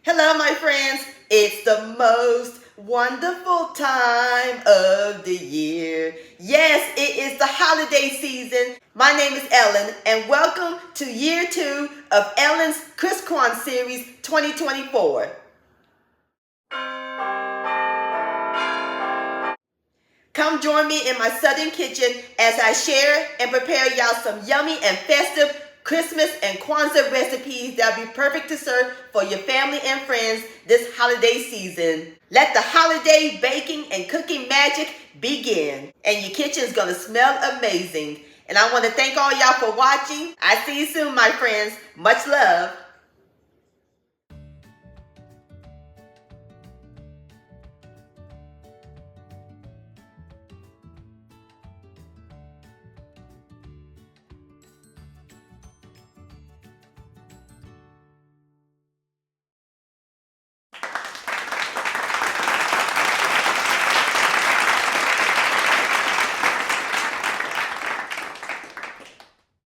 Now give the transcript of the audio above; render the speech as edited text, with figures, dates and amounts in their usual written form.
Hello, my friends. It's the most wonderful time of the year. Yes, it is the holiday season. My name is Ellen, and welcome to year 2 of Ellen's CHRISTKWAN series 2024. Come join me in my southern kitchen as I share and prepare y'all some yummy and festive Christmas and Kwanzaa recipes that'll be perfect to serve for your family and friends this holiday season. Let the holiday baking and cooking magic begin. And your kitchen's gonna smell amazing. And I want to thank all y'all for watching. I see you soon, my friends. Much love.